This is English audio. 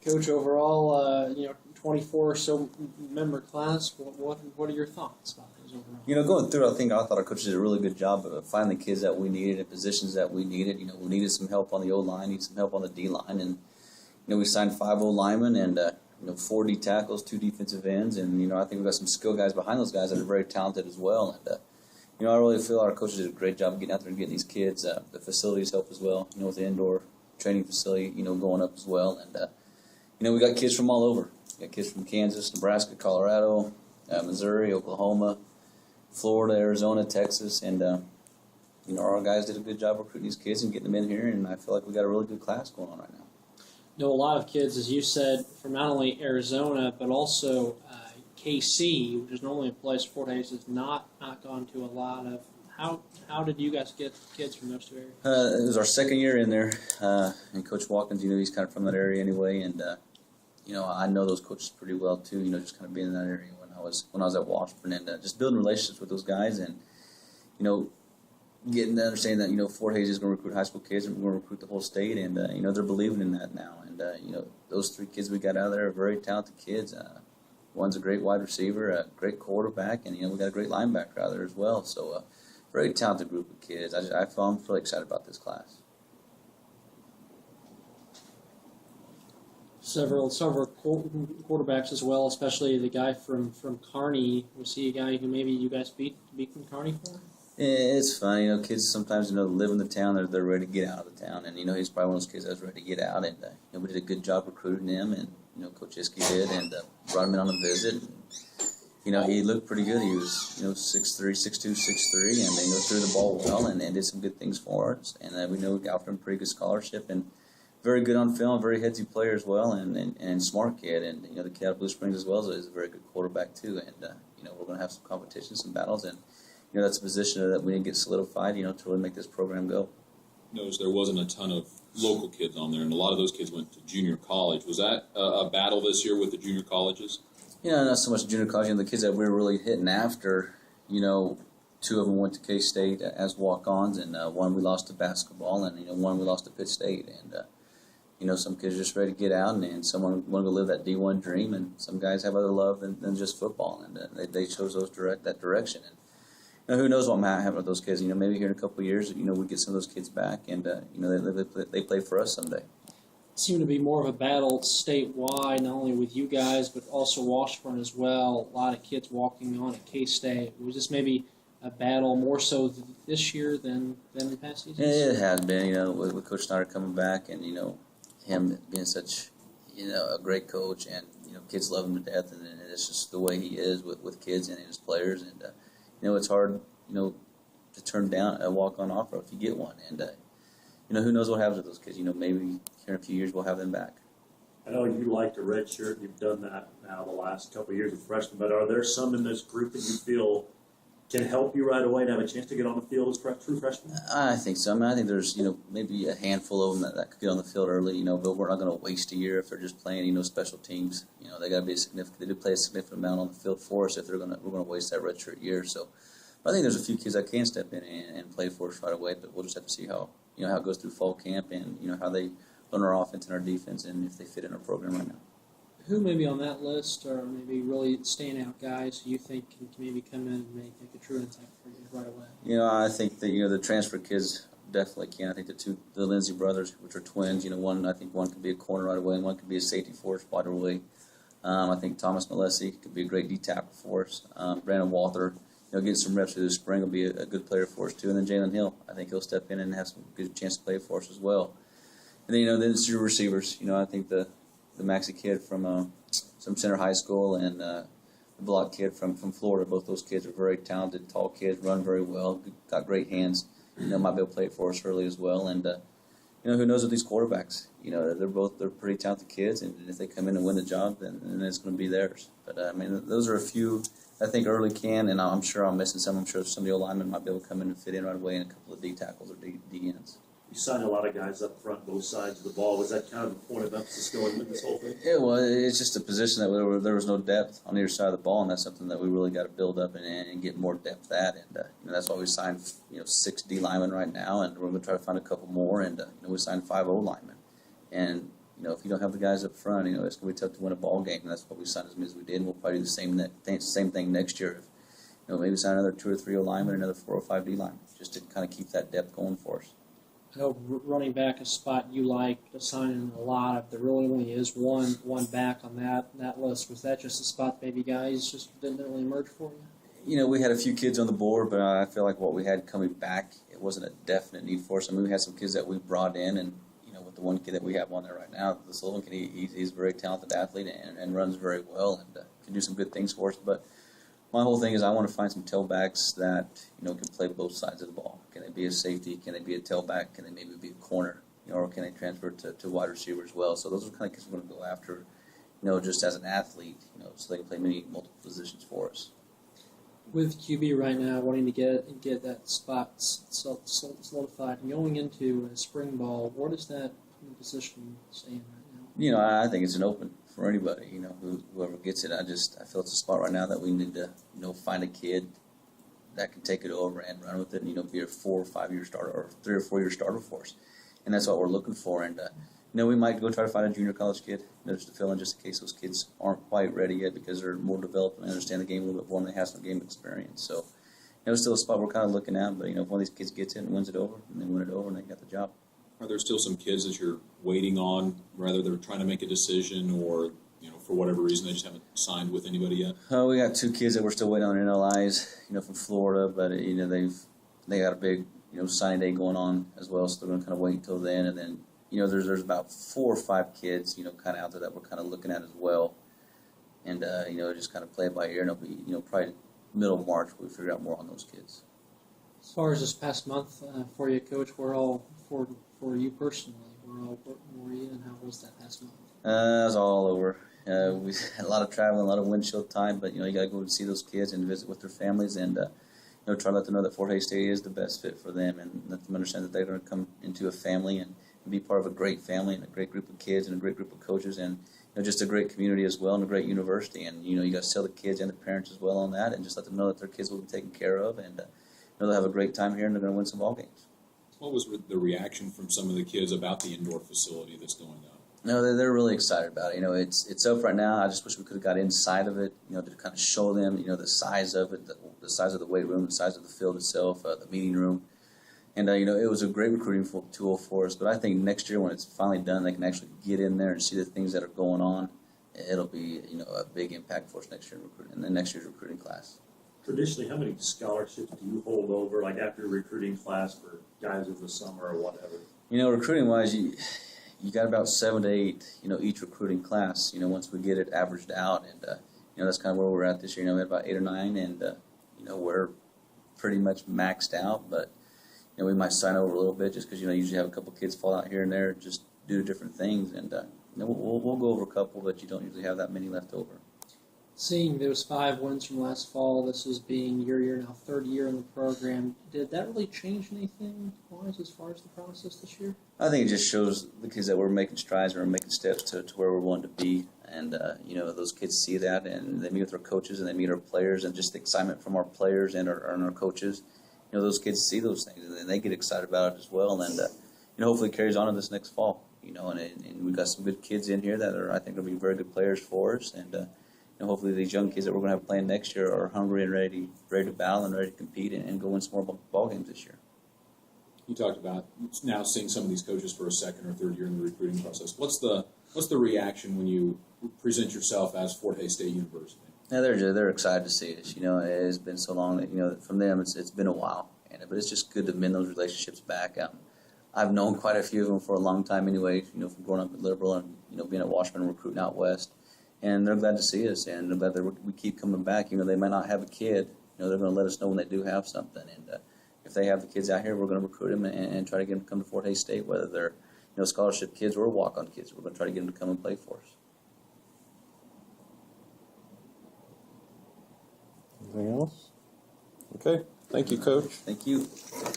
Coach, overall, 24 or so member class. What are your thoughts about things overall? Going through, I thought our coaches did a really good job of finding the kids that we needed in positions that we needed. We needed some help on the O-line, needed some help on the D-line, and we signed 5 O-linemen and 4 D tackles, 2 defensive ends, and I think we've got some skill guys behind those guys that are very talented as well. And I really feel our coaches did a great job of getting out there and getting these kids. The facilities help as well. With the indoor training facility, going up as well, and we got kids from all over. We got kids from Kansas, Nebraska, Colorado, Missouri, Oklahoma, Florida, Arizona, Texas, and our guys did a good job recruiting these kids and getting them in here, and I feel like we got a really good class going on right now. A lot of kids, as you said, from not only Arizona but also KC, which is normally a place Fort Hays has not gone to a lot of. How did you guys get kids from those 2 areas? It was our second year in there, and Coach Watkins, he's kind of from that area anyway, and I know those coaches pretty well too. Just kind of being in that area when I was at Washburn, and just building relationships with those guys, and getting to understand that Fort Hays is going to recruit high school kids, and we're going to recruit the whole state, and they're believing in that now, and those 3 kids we got out of there are very talented kids. One's a great wide receiver, a great quarterback, and we got a great linebacker out there as well. So very talented group of kids. I'm really excited about this class. Several quarterbacks as well, especially the guy from Kearney. Was he a guy who maybe you guys beat from Kearney for? It's fun. Kids sometimes live in the town. They're ready to get out of the town, and he's probably one of those kids that was ready to get out. And we did a good job recruiting him, and Coach Iskey did, and brought him in on a visit. And, he looked pretty good. He was 6'3", 6'2", 6'3", and threw the ball well and did some good things for us. And we know we offered him a pretty good scholarship and very good on film, very headsy player as well, and smart kid. And the kid out of Blue Springs as well is a very good quarterback too. And we're going to have some competition, some battles, and that's a position that we didn't get solidified, to really make this program go. Noticed there wasn't a ton of local kids on there, and a lot of those kids went to junior college. Was that a battle this year with the junior colleges? Not so much junior college. The kids that we were really hitting after, 2 of them went to K-State as walk-ons, and one we lost to basketball, and one we lost to Pitt State. And some kids are just ready to get out, and some want to live that D1 dream, and some guys have other love than just football, and they chose that direction. And who knows what might happen with those kids? Maybe here in a couple of years, we get some of those kids back, and they play for us someday. It seemed to be more of a battle statewide, not only with you guys, but also Washburn as well. A lot of kids walking on at K-State. Was this maybe a battle more so this year than in past seasons? It has been, with Coach Snyder coming back, and him being such a great coach, and kids love him to death, and it's just the way he is with kids and his players, and it's hard to turn down a walk-on offer if you get one, and who knows what happens with those kids. Maybe here in a few years we'll have them back. I know you like to redshirt. You've done that now the last couple of years as freshmen, but are there some in this group that you feel can help you right away and have a chance to get on the field as true freshmen? I think so. I think there's maybe a handful of them that could get on the field early. But we're not going to waste a year if they're just playing special teams. They got to be significant. They do play a significant amount on the field for us if we're going to waste that redshirt year. So I think there's a few kids that can step in and play for us right away. But we'll just have to see how how it goes through fall camp, and how they learn our offense and our defense, and if they fit in our program right now. Who maybe on that list are maybe really standout guys who you think can maybe come in and make a true impact for you right away? I think that the transfer kids definitely can. I think the Lindsay brothers, which are twins, one could be a corner right away, and one could be a safety for us right away. I think Thomas Malesi could be a great D tackle for us. Brandon Walther, getting some reps through the spring will be a good player for us too. And then Jalen Hill, I think he'll step in and have some good chance to play for us as well. And then then it's your receivers. I think the Maxie kid from Center High School and the Block kid from Florida, both those kids are very talented, tall kids, run very well, got great hands. Might be able to play for us early as well. And who knows with these quarterbacks? They're pretty talented kids, and if they come in and win the job, then it's going to be theirs. But those are a few I think early can, and I'm sure I'm missing some. I'm sure some of the linemen might be able to come in and fit in right away, and a couple of D tackles or D ends. You signed a lot of guys up front, both sides of the ball. Was that kind of the point of emphasis going into this whole thing? Yeah, well, it's just a position that there was no depth on either side of the ball, and that's something that we really got to build up and get more depth at. And that's why we signed 6 D linemen right now, and we're going to try to find a couple more. And we signed 5 O linemen, and if you don't have the guys up front, it's going to be tough to win a ball game. And that's what we signed as many as we did. And we'll probably do the same thing next year. Maybe sign another 2 or 3 O linemen, another 4 or 5 D linemen, just to kind of keep that depth going for us. I know running back is a spot you like assigning a lot. If there really only is one back on that list, was that just a spot maybe guys just didn't really emerge for you? We had a few kids on the board, but I feel like what we had coming back, it wasn't a definite need for us. I mean, we had some kids that we brought in, and with the one kid that we have on there right now, the Sullivan kid, he's a very talented athlete and runs very well and can do some good things for us. But my whole thing is I want to find some tailbacks that can play both sides of the ball. Can they be a safety? Can they be a tailback? Can they maybe be a corner? Or can they transfer to wide receiver as well? So those are the kind of kids we're going to go after. Just as an athlete, so they can play multiple positions for us. With QB right now, wanting to get that spot solidified, and going into a spring ball, where does that position stand right now? I think it's an open for anybody. Whoever gets it. I feel it's a spot right now that we need to find a kid that can take it over and run with it. And, be a 4 or 5 year starter or 3 or 4 year starter for us, and that's what we're looking for. And we might go try to find a junior college kid just to fill in, just in case those kids aren't quite ready yet because they're more developed and understand the game a little bit more and they have some game experience. So, it's still a spot we're kind of looking at. But if one of these kids gets it and wins it over, and they win it over, and they got the job. Are there still some kids that you're waiting on, rather they're trying to make a decision, or for whatever reason they just haven't signed with anybody yet? We got 2 kids that we're still waiting on NLIs, from Florida, but they got a big signing day going on as well, so they're going to kind of wait until then. And then there's about 4 or 5 kids kind of out there that we're kind of looking at as well, and just kind of play it by ear. And it'll be probably middle of March we figure out more on those kids. As far as this past month for you, Coach, we're all for you personally. Where were you, and how was that past month? It was all over. We had a lot of traveling, a lot of windshield time, but you got to go and see those kids and visit with their families, and try to let them know that Fort Hays State is the best fit for them, and let them understand that they're going to come into a family and be part of a great family and a great group of kids and a great group of coaches, and just a great community as well and a great university. And you got to tell the kids and the parents as well on that, and just let them know that their kids will be taken care of, and they'll have a great time here and they're going to win some ball games. What was the reaction from some of the kids about the indoor facility that's going up? No, they're really excited about it. It's up right now. I just wish we could have got inside of it, to kind of show them, the size of it, the size of the weight room, the size of the field itself, the meeting room. And, it was a great recruiting tool for us. But I think next year when it's finally done, they can actually get in there and see the things that are going on. It'll be, a big impact for us next year in recruiting, in the next year's recruiting class. Traditionally, how many scholarships do you hold over, like after your recruiting class for guys over the summer or whatever? Recruiting-wise, you got about 7 to 8, each recruiting class, once we get it averaged out. And, that's kind of where we're at this year. We had about 8 or 9, and, we're pretty much maxed out. But, we might sign over a little bit just because, you usually have a couple kids fall out here and there just due to different things. And, we'll go over a couple, but you don't usually have that many left over. Seeing those 5 wins from last fall, this is being your year now, 3rd year in the program, did that really change anything as far as the process this year? I think it just shows the kids that we're making strides and we're making steps to where we're wanting to be. And, those kids see that, and they meet with our coaches and they meet our players, and just the excitement from our players and our coaches. Those kids see those things and they get excited about it as well. And, hopefully it carries on to this next fall. And we've got some good kids in here that I think will be very good players for us. And, hopefully these young kids that we're going to have playing next year are hungry and ready to battle and ready to compete and go win some more ball games this year. You talked about now seeing some of these coaches for a 2nd or 3rd year in the recruiting process. What's the reaction when you present yourself as Fort Hays State University? Yeah, they're excited to see us. It's been so long that from them it's been a while, but it's just good to mend those relationships back. I've known quite a few of them for a long time anyway. From growing up at Liberal and being at Washburn and recruiting out west. And they're glad to see us, and they're glad that we keep coming back. They might not have a kid. They're going to let us know when they do have something. And if they have the kids out here, we're going to recruit them and try to get them to come to Fort Hays State, whether they're scholarship kids or walk-on kids. We're going to try to get them to come and play for us. Anything else? Okay. Thank you, Coach. Thank you.